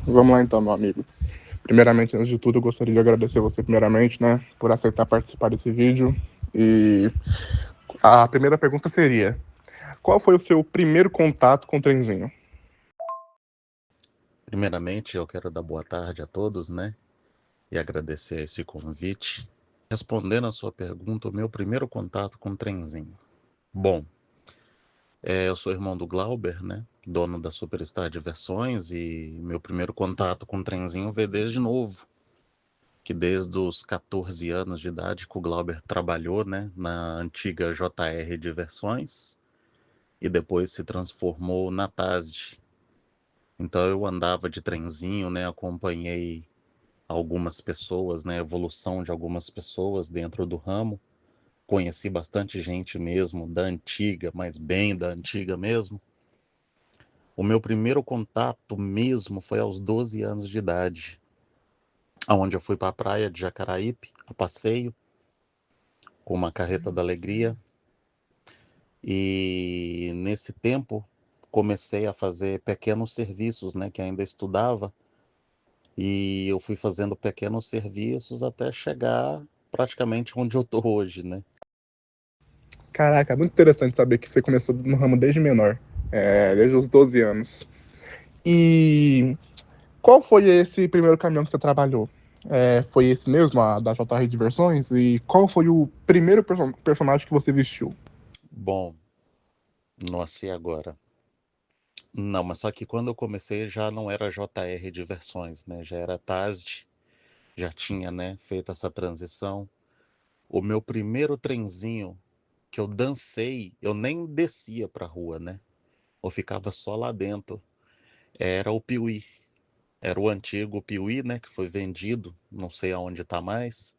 Vamos lá então, meu amigo. Primeiramente, antes de tudo, eu gostaria de agradecer você primeiramente, né, por aceitar participar desse vídeo. E a primeira pergunta seria: qual foi o seu primeiro contato com o trenzinho? Primeiramente, eu quero dar boa tarde a todos, né? E agradecer esse convite. Respondendo a sua pergunta, o meu primeiro contato com o trenzinho. Bom, eu sou irmão do Glauber, né? Dono da Superstar Diversões, e meu primeiro contato com o trenzinho veio desde novo, que desde os 14 anos de idade que o Glauber trabalhou, né? Na antiga JR Diversões, e depois se transformou na TASD. Então eu andava de trenzinho, né? Acompanhei algumas pessoas, né, a evolução de algumas pessoas dentro do ramo. Conheci bastante gente mesmo da antiga, mas bem da antiga mesmo. O meu primeiro contato mesmo foi aos 12 anos de idade, onde eu fui para a praia de Jacaraípe, a passeio, com uma carreta da alegria. E nesse tempo comecei a fazer pequenos serviços, né, que ainda estudava, e eu fui fazendo pequenos serviços até chegar praticamente onde eu tô hoje, né? Caraca, é muito interessante saber que você começou no ramo desde menor, desde os 12 anos. E qual foi esse primeiro caminhão que você trabalhou? Foi esse mesmo, a da JR Diversões? E qual foi o primeiro personagem que você vestiu? Bom, não sei agora. Não, mas só que quando eu comecei já não era JR Diversões, né? Já era TASD, já tinha, né, feito essa transição. O meu primeiro trenzinho que eu dancei, eu nem descia pra rua, né? Eu ficava só lá dentro. Era o Piuí. Era o antigo Piuí, né, que foi vendido, não sei aonde tá mais.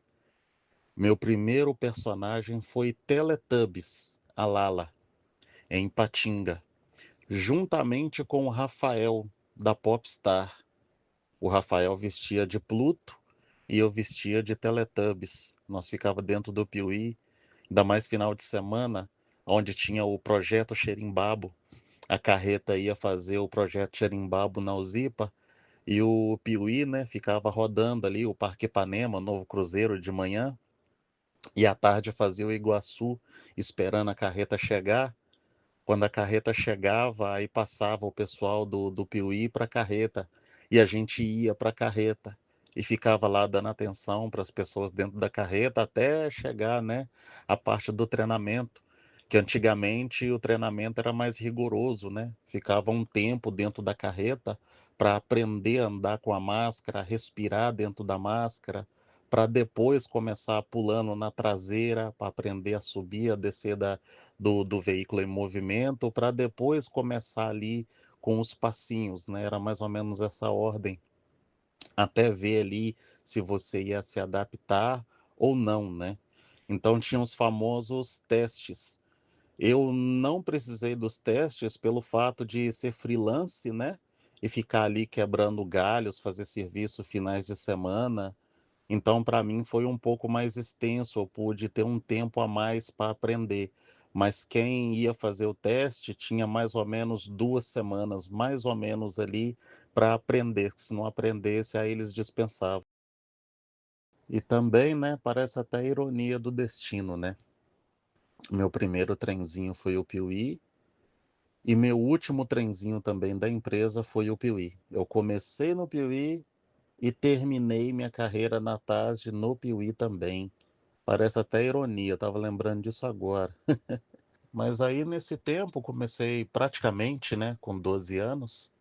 Meu primeiro personagem foi Teletubbies, a Lala, em Patinga, juntamente com o Rafael, da Popstar. O Rafael vestia de Pluto e eu vestia de Teletubbies. Nós ficava dentro do Piuí, ainda mais final de semana, onde tinha o projeto Xerimbabo. A carreta ia fazer o projeto Xerimbabo na Uzipa e o Piuí, né, ficava rodando ali o Parque Ipanema, Novo Cruzeiro de manhã, e à tarde fazia o Iguaçu, esperando a carreta chegar. Quando a carreta chegava, aí passava o pessoal do Piuí para a carreta e a gente ia para a carreta e ficava lá dando atenção para as pessoas dentro da carreta até chegar, né, a parte do treinamento, que antigamente o treinamento era mais rigoroso, né? Ficava um tempo dentro da carreta para aprender a andar com a máscara, respirar dentro da máscara, para depois começar pulando na traseira, para aprender a subir, a descer do veículo em movimento, para depois começar ali com os passinhos, né? Era mais ou menos essa ordem, até ver ali se você ia se adaptar ou não, né? Então tinha os famosos testes. Eu não precisei dos testes pelo fato de ser freelance, né? E ficar ali quebrando galhos, fazer serviço finais de semana. Então, para mim, foi um pouco mais extenso, eu pude ter um tempo a mais para aprender. Mas quem ia fazer o teste tinha mais ou menos 2 semanas, mais ou menos ali, para aprender. Se não aprendesse, aí eles dispensavam. E também, né, parece até ironia do destino, né? Meu primeiro trenzinho foi o Piuí, e meu último trenzinho também da empresa foi o Piuí. Eu comecei no Piuí e terminei minha carreira na TASD no Piuí também. Parece até ironia, eu tava lembrando disso agora. Mas aí nesse tempo comecei praticamente, né, com 12 anos.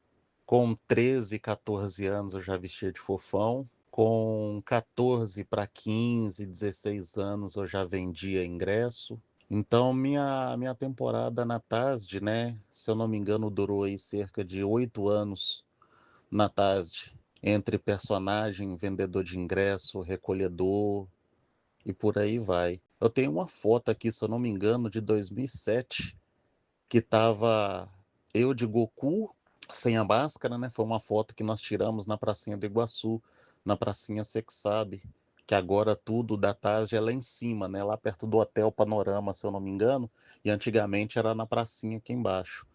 Com 13, 14 anos eu já vestia de fofão. Com 14 para 15, 16 anos eu já vendia ingresso. Então minha temporada na TASD, né, se eu não me engano, durou aí cerca de 8 anos na TASD. Entre personagem, vendedor de ingresso, recolhedor, e por aí vai. Eu tenho uma foto aqui, se eu não me engano, de 2007, que tava eu de Goku, sem a máscara, né? Foi uma foto que nós tiramos na pracinha do Iguaçu, na pracinha Sexabe, que agora tudo da tarde é lá em cima, né? Lá perto do Hotel Panorama, se eu não me engano, e antigamente era na pracinha aqui embaixo.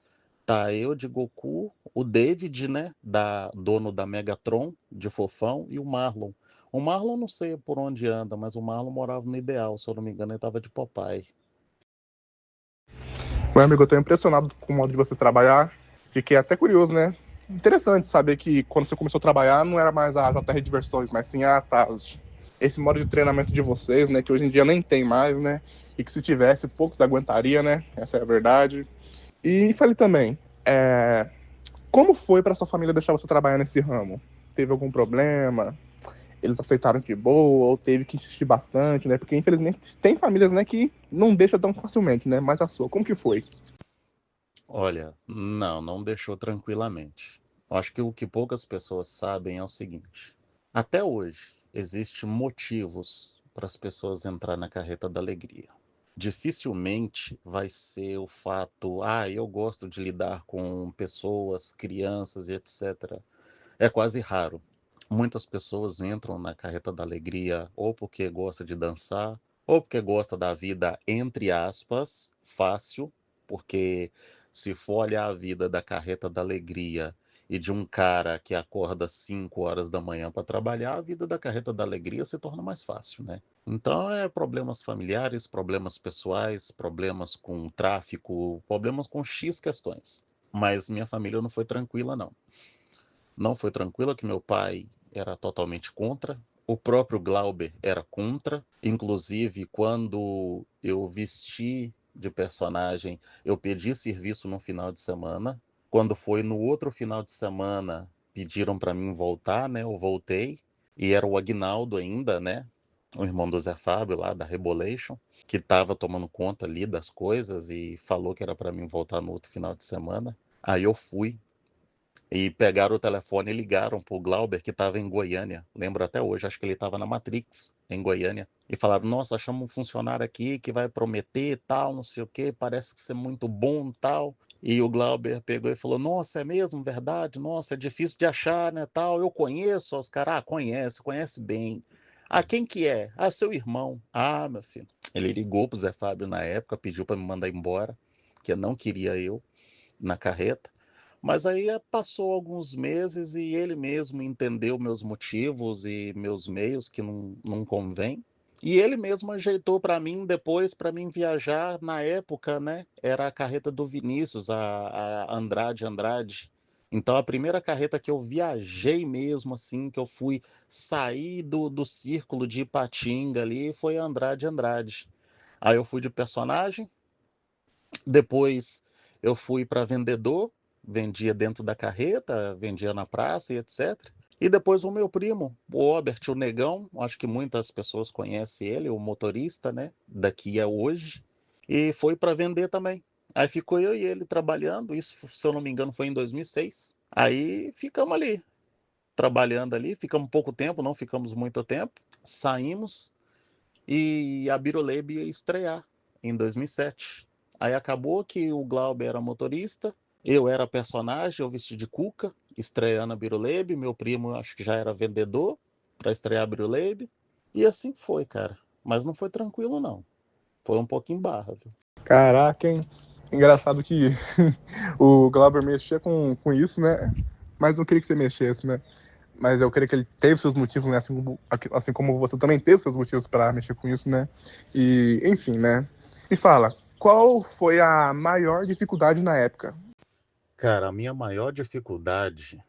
Tá eu de Goku, o David, né, dono da Megatron, de Fofão, e o Marlon. O Marlon não sei por onde anda, mas o Marlon morava no Ideal, se eu não me engano, ele tava de Popeye. Meu amigo, eu tô impressionado com o modo de vocês trabalhar. Fiquei até curioso, né? Interessante saber que quando você começou a trabalhar não era mais a JR Diversões, mas sim a TAS. Esse modo de treinamento de vocês, né? Que hoje em dia nem tem mais, né? E que se tivesse, poucos aguentaria, né? Essa é a verdade. E me fale também, como foi para sua família deixar você trabalhar nesse ramo? Teve algum problema? Eles aceitaram de boa ou teve que insistir bastante, né? Porque infelizmente tem famílias, né, que não deixam tão facilmente, né? Mas a sua, como que foi? Olha, não deixou tranquilamente. Eu acho que o que poucas pessoas sabem é o seguinte: até hoje existem motivos para as pessoas entrar na carreta da alegria. Dificilmente vai ser o fato, eu gosto de lidar com pessoas, crianças e etc. É quase raro. Muitas pessoas entram na carreta da alegria ou porque gosta de dançar, ou porque gosta da vida, entre aspas, fácil, porque se for olhar a vida da carreta da alegria e de um cara que acorda 5 horas da manhã para trabalhar, a vida da carreta da alegria se torna mais fácil, né? Então é problemas familiares, problemas pessoais, problemas com tráfico, problemas com X questões. Mas minha família não foi tranquila, não. Não foi tranquila, que meu pai era totalmente contra. O próprio Glauber era contra. Inclusive, quando eu vesti de personagem, eu pedi serviço no final de semana. Quando foi no outro final de semana, pediram para mim voltar, né? Eu voltei. E era o Agnaldo ainda, né? O irmão do Zé Fábio lá da Rebolation, que estava tomando conta ali das coisas e falou que era para mim voltar no outro final de semana. Aí eu fui, e pegaram o telefone e ligaram pro Glauber, que estava em Goiânia. Lembro até hoje, acho que ele estava na Matrix, em Goiânia. E falaram: Nossa, achamos um funcionário aqui que vai prometer tal, não sei o quê, parece que isso é muito bom tal. E o Glauber pegou e falou: Nossa, é mesmo, verdade? Nossa, é difícil de achar, né? Tal. Eu conheço os caras. Conhece bem. Ah, quem que é? Ah, seu irmão. Ah, meu filho. Ele ligou pro Zé Fábio na época, pediu para me mandar embora, que eu não queria eu na carreta. Mas aí passou alguns meses e ele mesmo entendeu meus motivos e meus meios que não convém. E ele mesmo ajeitou para mim depois para mim viajar na época, né? Era a carreta do Vinícius, a Andrade. Então a primeira carreta que eu viajei mesmo assim, que eu fui sair do círculo de Ipatinga ali, foi a Andrade. Aí eu fui de personagem, depois eu fui para vendedor, vendia dentro da carreta, vendia na praça e etc. E depois o meu primo, o Obert, o Negão, acho que muitas pessoas conhecem ele, o motorista, né? Daqui a hoje. E foi para vender também. Aí ficou eu e ele trabalhando, isso, se eu não me engano, foi em 2006. Aí ficamos ali, trabalhando ali, ficamos pouco tempo, não ficamos muito tempo. Saímos e a Birolebe ia estrear em 2007. Aí acabou que o Glauber era motorista, eu era personagem, eu vesti de Cuca, estreando a Birolebe, meu primo acho que já era vendedor para estrear a Birolebe, e assim foi, cara. Mas não foi tranquilo, não. Foi um pouquinho barra, viu? Caraca, hein? Engraçado que o Glauber mexia com isso, né? Mas não queria que você mexesse, né? Mas eu creio que ele teve seus motivos, né? Assim como você também teve seus motivos para mexer com isso, né? E, enfim, né? Me fala, qual foi a maior dificuldade na época? Cara, minha maior dificuldade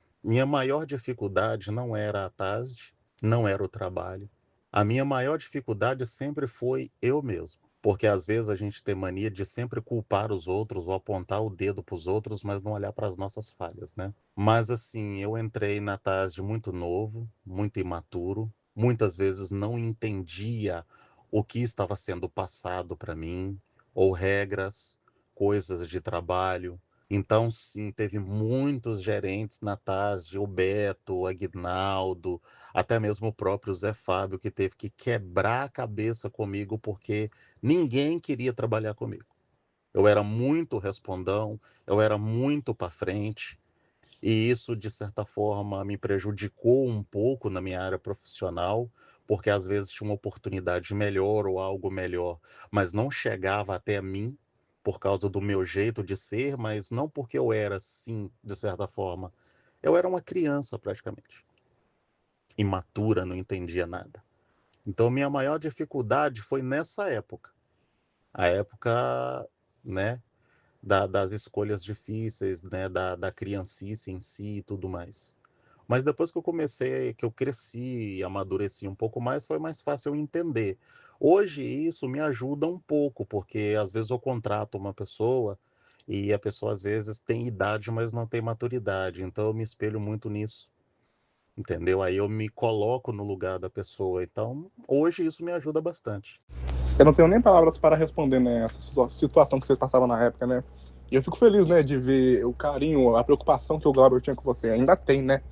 não era a TASD, não era o trabalho. A minha maior dificuldade sempre foi eu mesmo. Porque às vezes a gente tem mania de sempre culpar os outros ou apontar o dedo para os outros, mas não olhar para as nossas falhas, né? Mas assim, eu entrei na TASD muito novo, muito imaturo, muitas vezes não entendia o que estava sendo passado para mim, ou regras, coisas de trabalho. Então, sim, teve muitos gerentes na TASD, o Beto, o Aguinaldo, até mesmo o próprio Zé Fábio, que teve que quebrar a cabeça comigo porque ninguém queria trabalhar comigo. Eu era muito respondão, eu era muito para frente, e isso, de certa forma, me prejudicou um pouco na minha área profissional, porque às vezes tinha uma oportunidade melhor ou algo melhor, mas não chegava até mim, por causa do meu jeito de ser, mas não porque eu era assim, de certa forma. Eu era uma criança praticamente, imatura, não entendia nada. Então minha maior dificuldade foi nessa época, a época, né, das escolhas difíceis, né, da criancice em si e tudo mais. Mas depois que eu comecei, que eu cresci e amadureci um pouco mais, foi mais fácil eu entender. Hoje isso me ajuda um pouco, porque às vezes eu contrato uma pessoa e a pessoa às vezes tem idade, mas não tem maturidade. Então eu me espelho muito nisso, entendeu? Aí eu me coloco no lugar da pessoa. Então hoje isso me ajuda bastante. Eu não tenho nem palavras para responder, né, essa situação que vocês passavam na época, né? E eu fico feliz, né, de ver o carinho, a preocupação que o Glauber tinha com você. Ainda tem, né?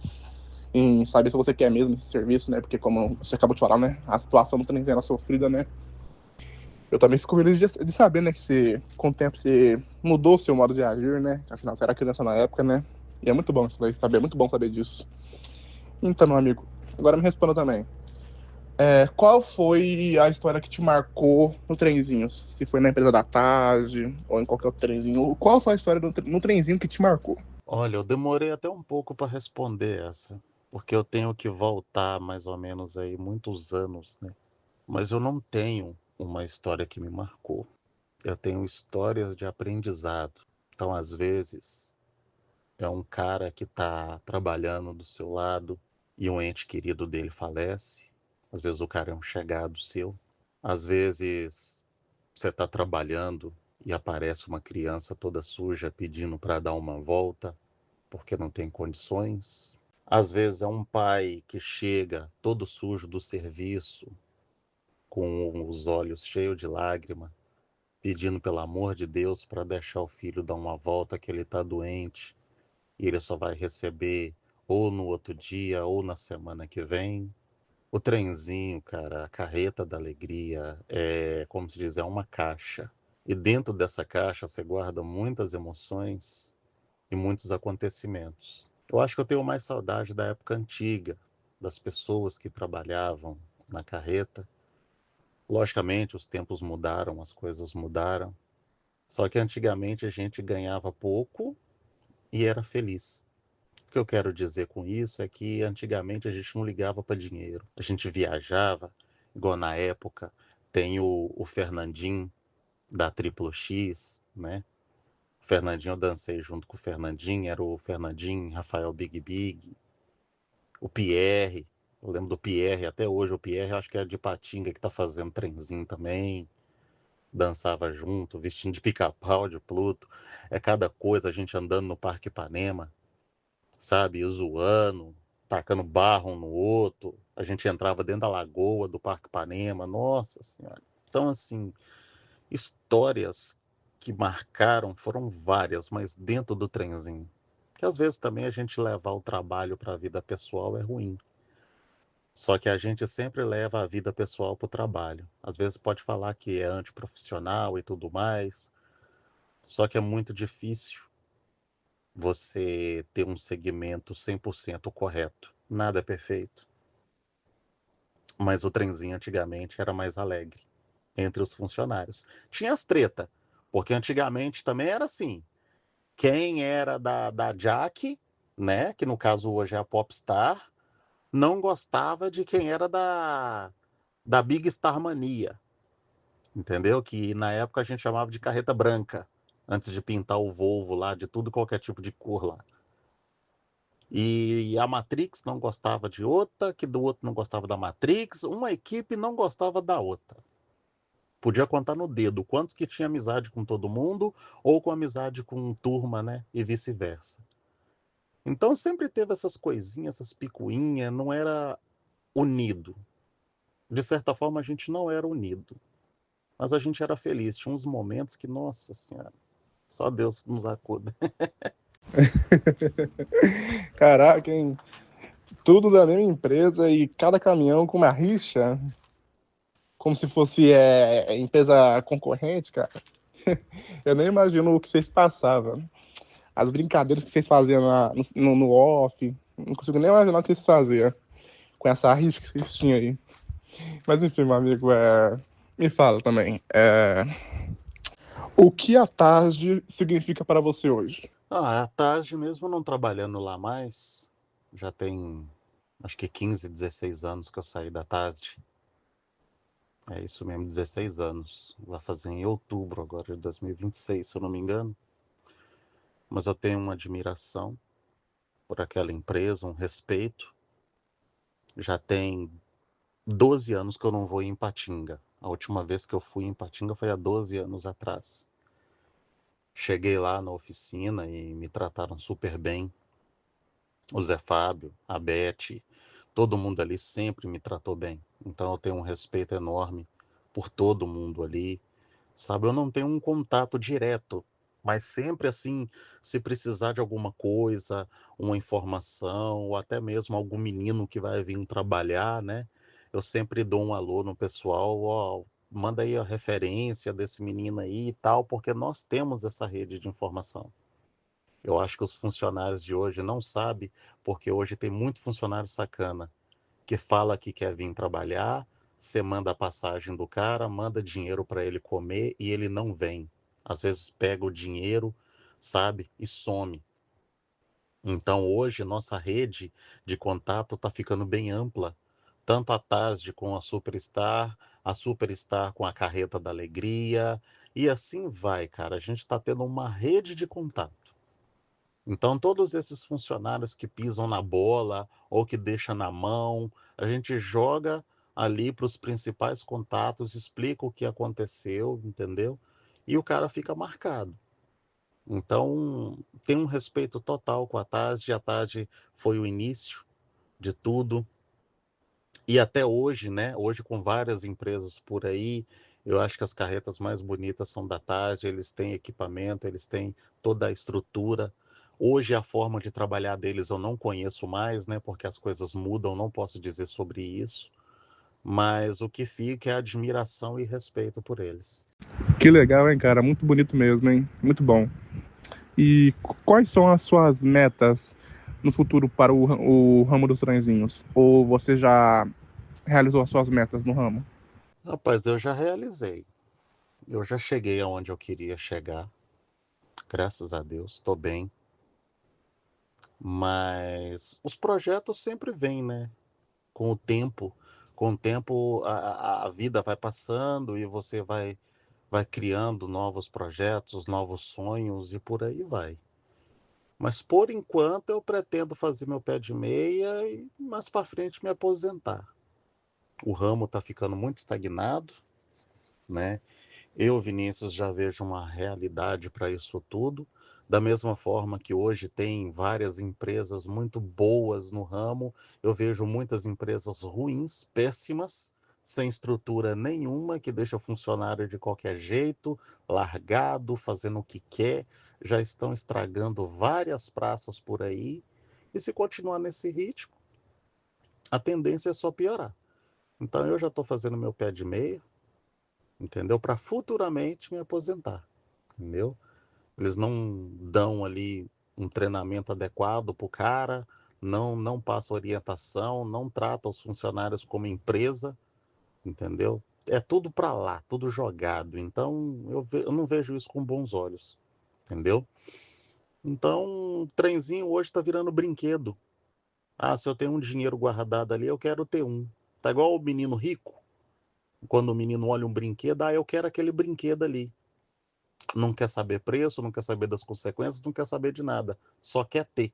Em saber se você quer mesmo esse serviço, né? Porque como você acabou de falar, né? A situação no trem era sofrida, né? Eu também fico feliz de saber, né, que você, com o tempo você mudou o seu modo de agir, né? Afinal, você era criança na época, né? E é muito bom isso daí, saber, é muito bom saber disso. Então, meu amigo, agora me responda também. Qual foi a história que te marcou no trenzinho? Se foi na empresa da tarde ou em qualquer outro trenzinho. Qual foi a história no trenzinho que te marcou? Olha, eu demorei até um pouco para responder essa, porque eu tenho que voltar mais ou menos aí muitos anos, né? Mas eu não tenho uma história que me marcou. Eu tenho histórias de aprendizado. Então, às vezes, é um cara que está trabalhando do seu lado e um ente querido dele falece. Às vezes, o cara é um chegado seu. Às vezes, você está trabalhando e aparece uma criança toda suja pedindo para dar uma volta porque não tem condições. Às vezes, é um pai que chega todo sujo do serviço, com os olhos cheios de lágrima, pedindo pelo amor de Deus para deixar o filho dar uma volta que ele está doente e ele só vai receber ou no outro dia ou na semana que vem. O trenzinho, cara, a carreta da alegria é, como se diz, é uma caixa. E dentro dessa caixa você guarda muitas emoções e muitos acontecimentos. Eu acho que eu tenho mais saudade da época antiga, das pessoas que trabalhavam na carreta. Logicamente, os tempos mudaram, as coisas mudaram. Só que antigamente a gente ganhava pouco e era feliz. O que eu quero dizer com isso é que antigamente a gente não ligava para dinheiro. A gente viajava, igual na época, tem o Fernandinho da Triplo X, né? O Fernandinho, eu dancei junto com o Fernandinho, era o Fernandinho, Rafael Big Big, o Pierre, eu lembro do Pierre até hoje, o Pierre acho que é de Patinga que tá fazendo trenzinho também, dançava junto, vestindo de pica-pau, de Pluto, é cada coisa, a gente andando no Parque Ipanema, sabe, e zoando, tacando barro um no outro, a gente entrava dentro da lagoa do Parque Ipanema, nossa senhora. Então, assim, histórias que marcaram foram várias, mas dentro do trenzinho. Que às vezes também a gente levar o trabalho para a vida pessoal é ruim. Só que a gente sempre leva a vida pessoal para o trabalho. Às vezes pode falar que é antiprofissional e tudo mais, só que é muito difícil você ter um segmento 100% correto. Nada é perfeito. Mas o trenzinho antigamente era mais alegre entre os funcionários. Tinha as treta, porque antigamente também era assim. Quem era da Jack, né, que no caso hoje é a Popstar, não gostava de quem era da Big Star Mania, entendeu? Que na época a gente chamava de carreta branca, antes de pintar o Volvo lá, de tudo qualquer tipo de cor lá. E a Matrix não gostava de outra, que do outro não gostava da Matrix, uma equipe não gostava da outra. Podia contar no dedo quantos que tinha amizade com todo mundo ou com amizade com turma, né? E vice-versa. Então sempre teve essas coisinhas, essas picuinhas, não era unido. De certa forma a gente não era unido, mas a gente era feliz. Tinha uns momentos que, nossa senhora, só Deus nos acuda. Caraca, hein? Tudo da mesma empresa e cada caminhão com uma rixa, como se fosse empresa concorrente, cara. Eu nem imagino o que vocês passavam. As brincadeiras que vocês faziam no off. Não consigo nem imaginar o que vocês faziam com essa rixa que vocês tinham aí. Mas enfim, meu amigo, me fala também. O que a tarde significa para você hoje? Ah, à tarde mesmo não trabalhando lá mais, já tem acho que 15, 16 anos que eu saí da tarde. É isso mesmo, 16 anos. Vai fazer em outubro agora de 2026, se eu não me engano. Mas eu tenho uma admiração por aquela empresa, um respeito. Já tem 12 anos que eu não vou em Ipatinga. A última vez que eu fui em Ipatinga foi há 12 anos atrás. Cheguei lá na oficina e me trataram super bem. O Zé Fábio, a Beth, todo mundo ali sempre me tratou bem. Então eu tenho um respeito enorme por todo mundo ali. Sabe, eu não tenho um contato direto, mas sempre assim, se precisar de alguma coisa, uma informação, ou até mesmo algum menino que vai vir trabalhar, né? Eu sempre dou um alô no pessoal, ó, manda aí a referência desse menino aí e tal, porque nós temos essa rede de informação. Eu acho que os funcionários de hoje não sabem, porque hoje tem muito funcionário sacana que fala que quer vir trabalhar, você manda a passagem do cara, manda dinheiro para ele comer e ele não vem. Às vezes pega o dinheiro, sabe, e some. Então hoje nossa rede de contato está ficando bem ampla, tanto a TASD com a Superstar com a Carreta da Alegria, e assim vai, cara. A gente está tendo uma rede de contato. Então, todos esses funcionários que pisam na bola ou que deixam na mão, a gente joga ali para os principais contatos, explica o que aconteceu, entendeu? E o cara fica marcado. Então, tem um respeito total com a Tarde. A Tarde foi o início de tudo. E até hoje, né? Hoje, com várias empresas por aí, eu acho que as carretas mais bonitas são da Tarde. Eles têm equipamento, eles têm toda a estrutura. Hoje, a forma de trabalhar deles eu não conheço mais, né? Porque as coisas mudam, não posso dizer sobre isso. Mas o que fica é admiração e respeito por eles. Que legal, hein, cara? Muito bonito mesmo, hein? Muito bom. E quais são as suas metas no futuro para o ramo dos trenzinhos? Ou você já realizou as suas metas no ramo? Rapaz, eu já realizei. Eu já cheguei aonde eu queria chegar. Graças a Deus, estou bem. Mas os projetos sempre vêm, né? Com o tempo. Com o tempo, a vida vai passando e você vai criando novos projetos, novos sonhos e por aí vai. Mas por enquanto eu pretendo fazer meu pé de meia e mais para frente me aposentar. O ramo está ficando muito estagnado, né? Eu, Vinícius, já vejo uma realidade para isso tudo. Da mesma forma que hoje tem várias empresas muito boas no ramo, eu vejo muitas empresas ruins, péssimas, sem estrutura nenhuma, que deixa o funcionário de qualquer jeito, largado, fazendo o que quer, já estão estragando várias praças por aí. E se continuar nesse ritmo, a tendência é só piorar. Então eu já estou fazendo meu pé de meia, entendeu? Para futuramente me aposentar, entendeu? Eles não dão ali um treinamento adequado para o cara, não passam orientação, não tratam os funcionários como empresa, entendeu? É tudo para lá, tudo jogado. Então eu não vejo isso com bons olhos, entendeu? Então, o trenzinho hoje está virando brinquedo. Ah, se eu tenho um dinheiro guardado ali, eu quero ter um. Tá igual o menino rico, quando o menino olha um brinquedo, ah, eu quero aquele brinquedo ali. Não quer saber preço, não quer saber das consequências, não quer saber de nada, só quer ter.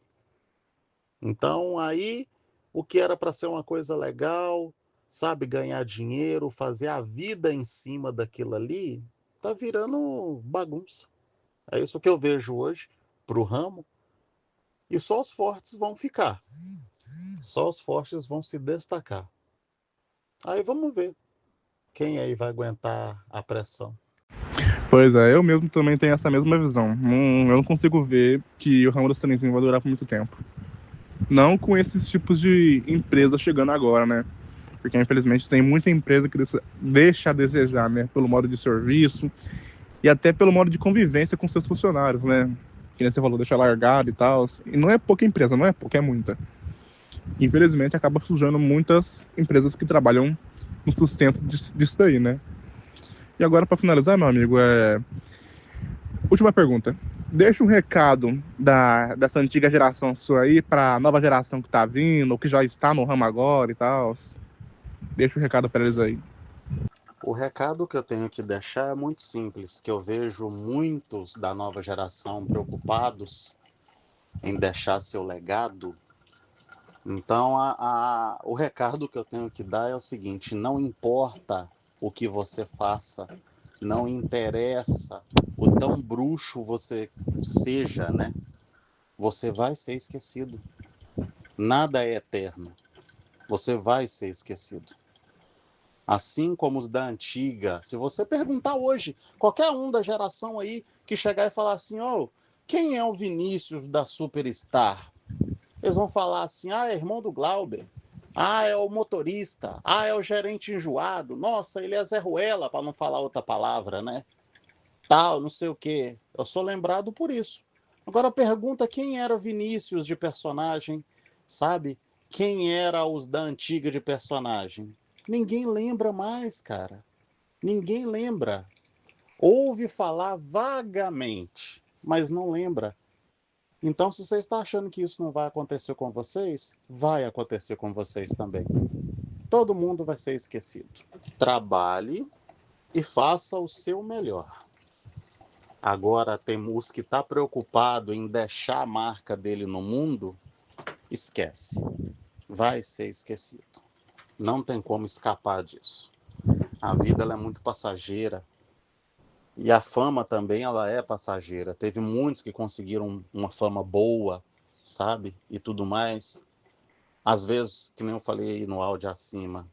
Então aí o que era para ser uma coisa legal, sabe, ganhar dinheiro, fazer a vida em cima daquilo ali, tá virando bagunça. É isso que eu vejo hoje pro ramo, e só os fortes vão ficar. Só os fortes vão se destacar. Aí vamos ver quem aí vai aguentar a pressão. Pois é, eu mesmo também tenho essa mesma visão. Eu não consigo ver que o ramo dos trenzinhos vai durar por muito tempo. Não com esses tipos de empresas chegando agora, né? Porque infelizmente tem muita empresa que deixa a desejar, né? Pelo modo de serviço e até pelo modo de convivência com seus funcionários, né? Que nem você falou, deixa largado e tal. E não é pouca empresa, não é pouca, é muita. Infelizmente acaba surgindo muitas empresas que trabalham no sustento disso daí, né? E agora, para finalizar, meu amigo, Última pergunta. Deixa um recado dessa antiga geração sua aí pra nova geração que tá vindo, ou que já está no ramo agora e tal. Deixa um recado pra eles aí. O recado que eu tenho que deixar é muito simples, que eu vejo muitos da nova geração preocupados em deixar seu legado. Então, o recado que eu tenho que dar é o seguinte: não importa o que você faça, não interessa o tão bruxo você seja, né? Você vai ser esquecido. Nada é eterno. Você vai ser esquecido. Assim como os da antiga, se você perguntar hoje, qualquer um da geração aí que chegar e falar assim, oh, quem é o Vinícius da Superstar? Eles vão falar assim, ah, é irmão do Glauber. Ah, é o motorista. Ah, é o gerente enjoado. Nossa, ele é Zé Ruela, para não falar outra palavra, né? Tal, não sei o quê. Eu sou lembrado por isso. Agora pergunta quem era o Vinícius de personagem, sabe? Quem era os da antiga de personagem? Ninguém lembra mais, cara. Ninguém lembra. Ouve falar vagamente, mas não lembra. Então, se você está achando que isso não vai acontecer com vocês, vai acontecer com vocês também. Todo mundo vai ser esquecido. Trabalhe e faça o seu melhor. Agora, tem os que está preocupado em deixar a marca dele no mundo, esquece. Vai ser esquecido. Não tem como escapar disso. A vida ela é muito passageira. E a fama também ela é passageira. Teve muitos que conseguiram uma fama boa, sabe? E tudo mais. Às vezes, que nem eu falei aí no áudio acima,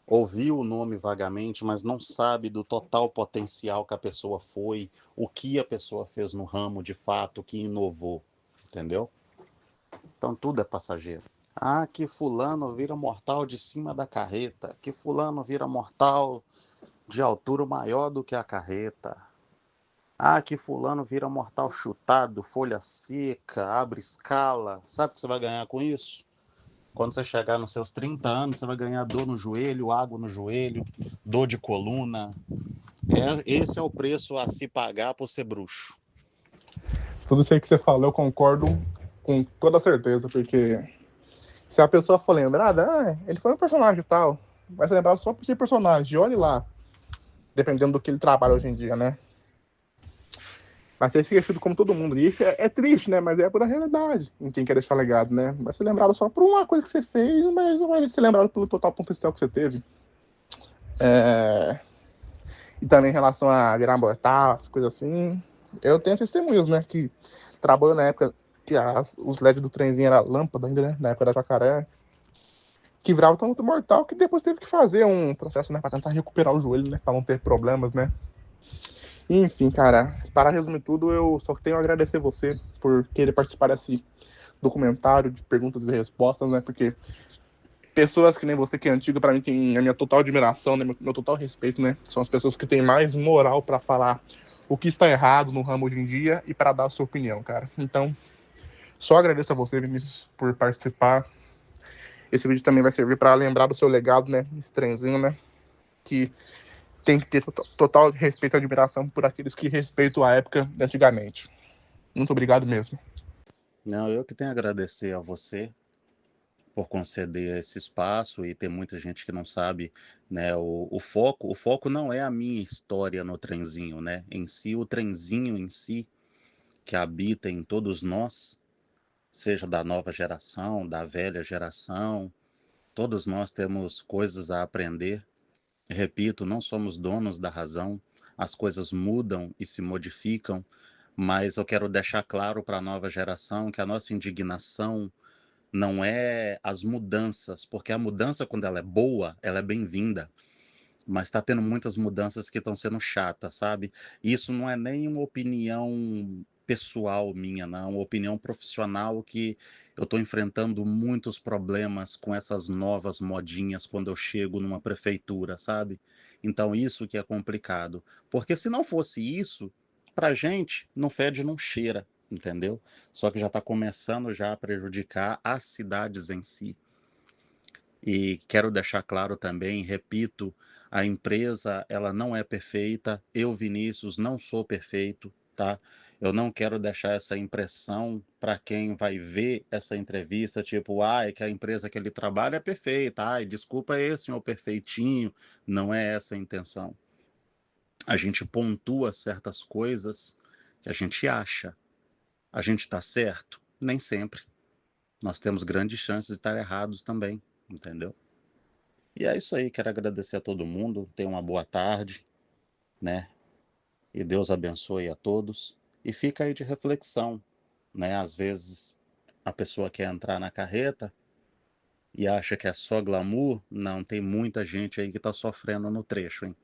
ouviu o nome vagamente, mas não sabe do total potencial que a pessoa foi, o que a pessoa fez no ramo de fato, que inovou, entendeu? Então tudo é passageiro. Ah, que fulano vira mortal de cima da carreta, que fulano vira mortal de altura maior do que a carreta. Ah, que fulano vira mortal chutado, folha seca, abre escala. Sabe o que você vai ganhar com isso? Quando você chegar nos seus 30 anos, você vai ganhar dor no joelho, água no joelho, dor de coluna. Esse é o preço a se pagar por ser bruxo. Tudo isso aí que você falou, eu concordo com toda certeza, porque se a pessoa for lembrada, ele foi um personagem tal, vai ser lembrado só por ser personagem, olhe lá, dependendo do que ele trabalha hoje em dia, né? Vai ser esquecido como todo mundo. E isso é triste, né? Mas é pura realidade em quem quer deixar legado, né? Vai ser lembrado só por uma coisa que você fez, mas não vai ser lembrado pelo total potencial que você teve. E também em relação a virar mortal, as coisas assim. Eu tenho testemunhos, né? Que trabalhou na época que os LEDs do trenzinho era lâmpada ainda, né? Na época da Jacaré. Que virava tão mortal que depois teve que fazer um processo, né? Pra tentar recuperar o joelho, né? Pra não ter problemas, né? Enfim, cara, para resumir tudo, eu só tenho a agradecer você por querer participar desse documentário de perguntas e respostas, né? Porque pessoas que nem você, que é antiga, para mim tem a minha total admiração, né? Meu total respeito, né? São as pessoas que têm mais moral para falar o que está errado no ramo hoje em dia e para dar a sua opinião, cara. Então, só agradeço a você, Vinícius, por participar. Esse vídeo também vai servir para lembrar do seu legado, né? Esse trenzinho, né? Que tem que ter total respeito e admiração por aqueles que respeitam a época de antigamente. Muito obrigado mesmo. Não, eu que tenho a agradecer a você por conceder esse espaço e tem muita gente que não sabe, né, o foco não é a minha história no trenzinho, né, em si, o trenzinho em si, que habita em todos nós, seja da nova geração, da velha geração, todos nós temos coisas a aprender. Repito, não somos donos da razão, as coisas mudam e se modificam, mas eu quero deixar claro para a nova geração que a nossa indignação não é as mudanças, porque a mudança, quando ela é boa, ela é bem-vinda. Mas está tendo muitas mudanças que estão sendo chatas, sabe? Isso não é nem uma opinião pessoal minha, não, é uma opinião profissional que eu estou enfrentando muitos problemas com essas novas modinhas quando eu chego numa prefeitura, sabe? Então isso que é complicado. Porque se não fosse isso, pra gente não fede, não cheira, entendeu? Só que já está começando já a prejudicar as cidades em si. E quero deixar claro também, repito, a empresa ela não é perfeita, eu, Vinícius, não sou perfeito, tá? Eu não quero deixar essa impressão para quem vai ver essa entrevista, tipo, é que a empresa que ele trabalha é perfeita, desculpa aí, senhor perfeitinho. Não é essa a intenção. A gente pontua certas coisas que a gente acha. A gente está certo? Nem sempre. Nós temos grandes chances de estar errados também, entendeu? E é isso aí, quero agradecer a todo mundo, tenha uma boa tarde, né? E Deus abençoe a todos. E fica aí de reflexão, né? Às vezes a pessoa quer entrar na carreta e acha que é só glamour. Não, tem muita gente aí que está sofrendo no trecho, hein?